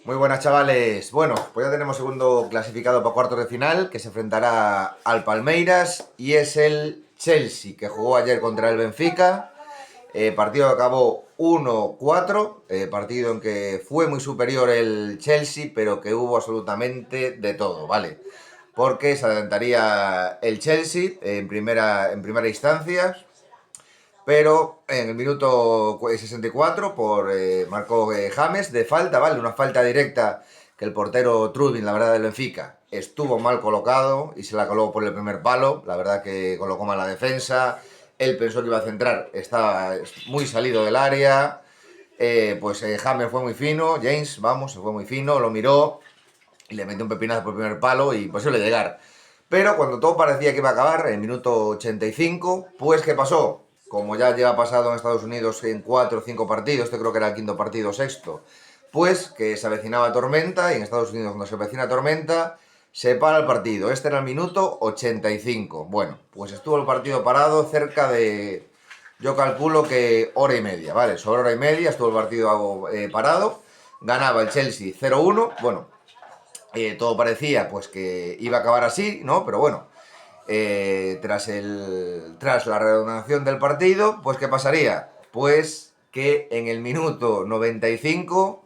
Muy buenas, chavales. Bueno, pues ya tenemos segundo clasificado para cuartos de final, que se enfrentará al Palmeiras, y es el Chelsea, que jugó ayer contra el Benfica. Partido que acabó 1-4, partido en que fue muy superior el Chelsea, pero que hubo absolutamente de todo, ¿vale? Porque se adelantaría el Chelsea en primera instancia, pero en el minuto 64 marcó James de falta, ¿vale? Una falta directa que el portero Trubin, la verdad, del Benfica, estuvo mal colocado y se la colocó por el primer palo. La verdad que colocó mal la defensa. Él pensó que iba a centrar, estaba muy salido del área. James fue muy fino, James, vamos, se fue muy fino, lo miró y le metió un pepinazo por el primer palo y imposible llegar. Pero cuando todo parecía que iba a acabar, en el minuto 85, pues ¿qué pasó? Como ya lleva pasado en Estados Unidos en 4 o 5 partidos, este creo que era el quinto partido o sexto, pues que se avecinaba tormenta, y en Estados Unidos cuando se avecina tormenta, se para el partido. Este era el minuto 85. Bueno, pues estuvo el partido parado cerca de, yo calculo que hora y media, ¿vale? Sobre hora y media estuvo el partido parado. Ganaba el Chelsea 0-1. Bueno, todo parecía pues que iba a acabar así, ¿no? Pero bueno, tras la reanudación del partido, pues ¿qué pasaría? Pues que en el minuto 95,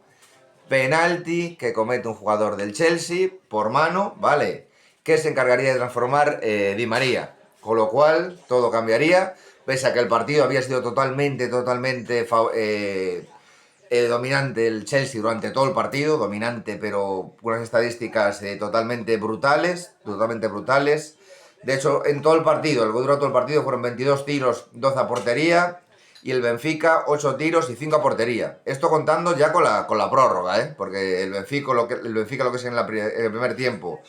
penalti que comete un jugador del Chelsea por mano, ¿vale? Que se encargaría de transformar Di María. Con lo cual, todo cambiaría, pese a que el partido había sido totalmente dominante el Chelsea durante todo el partido, dominante, pero unas estadísticas totalmente brutales, totalmente brutales. De hecho, en todo el partido, el que duró todo el partido fueron 22 tiros, 12 a portería, y el Benfica 8 tiros y 5 a portería. Esto contando ya con la prórroga, ¿eh? Porque el Benfica lo que es en el primer tiempo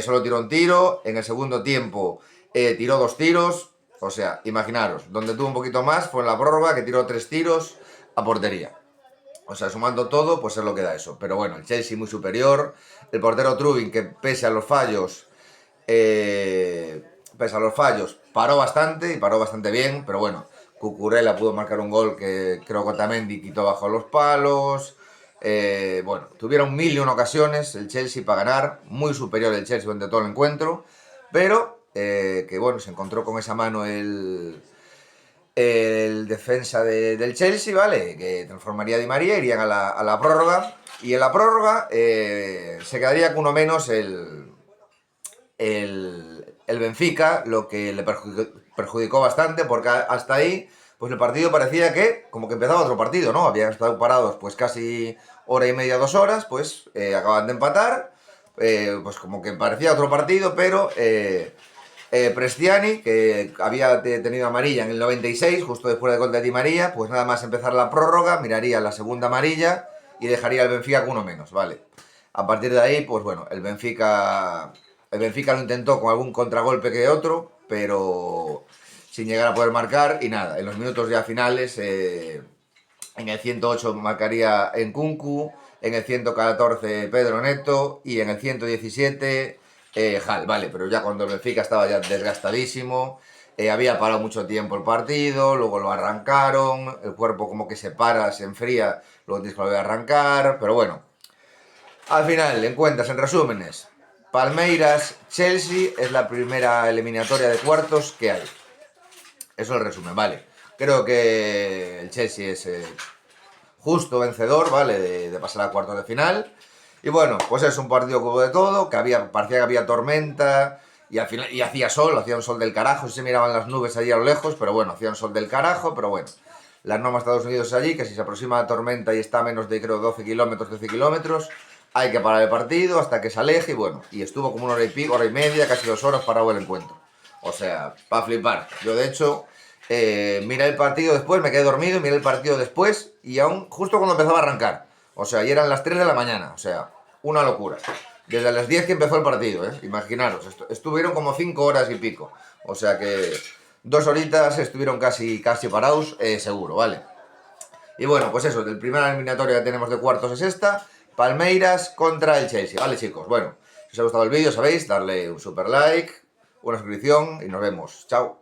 solo tiró un tiro, en el segundo tiempo tiró 2 tiros, o sea, imaginaros, donde tuvo un poquito más fue en la prórroga, que tiró 3 tiros a portería. O sea, sumando todo, pues es lo que da eso. Pero bueno, el Chelsea muy superior. El portero Trubin, que pese a los fallos, paró bastante y paró bastante bien. Pero bueno, Cucurella pudo marcar un gol que creo que Otamendi quitó bajo los palos. Bueno, tuvieron mil y una ocasiones el Chelsea para ganar. Muy superior el Chelsea durante todo el encuentro. Pero que bueno, se encontró con esa mano el defensa del Chelsea, ¿vale? Que transformaría a Di María, irían a la prórroga. Y en la prórroga se quedaría con uno menos el Benfica, lo que le perjudicó bastante, porque hasta ahí pues el partido parecía que como que empezaba otro partido, ¿no? Habían estado parados pues casi hora y media, 2 horas, pues acaban de empatar, pues como que parecía otro partido, pero Prestiani, que había tenido amarilla en el 96, justo después del gol de Di María, pues nada más empezar la prórroga, miraría la segunda amarilla y dejaría al Benfica con uno menos, ¿vale? A partir de ahí, pues bueno, el Benfica lo intentó con algún contragolpe que otro, pero sin llegar a poder marcar, y nada, en los minutos ya finales, en el 108 marcaría Nkunku, en el 114 Pedro Neto y en el 117 Hal, vale, pero ya cuando el Benfica estaba ya desgastadísimo, había parado mucho tiempo el partido, luego lo arrancaron, el cuerpo como que se para, se enfría, luego tienes que volver a arrancar, pero bueno, al final, en cuentas, en resúmenes, Palmeiras, Chelsea es la primera eliminatoria de cuartos que hay. Eso es el resumen, vale. Creo que el Chelsea es justo vencedor, ¿vale? De pasar a cuartos de final. Y bueno, pues es un partido que hubo de todo, parecía que había tormenta, y al final, y hacía un sol del carajo, se miraban las nubes allí a lo lejos, pero bueno, hacía un sol del carajo, pero bueno. Las normas de Estados Unidos es allí, que si se aproxima la tormenta y está a menos de, creo, 12 kilómetros, 13 kilómetros, hay que parar el partido hasta que se aleje, y bueno, y estuvo como una hora y pico, hora y media, casi 2 horas parado el encuentro. O sea, para flipar. Yo, de hecho, miré el partido después, me quedé dormido, miré el partido después, y aún justo cuando empezaba a arrancar. O sea, y eran las 3 de la mañana, o sea, una locura. Desde las 10 que empezó el partido, imaginaros, estuvieron como 5 horas y pico. O sea que 2 horitas estuvieron casi parados, seguro, ¿vale? Y bueno, pues eso, del primer eliminatorio que tenemos de cuartos es esta, Palmeiras contra el Chelsea, ¿vale, chicos? Bueno, si os ha gustado el vídeo, sabéis, darle un super like, una suscripción y nos vemos. Chao.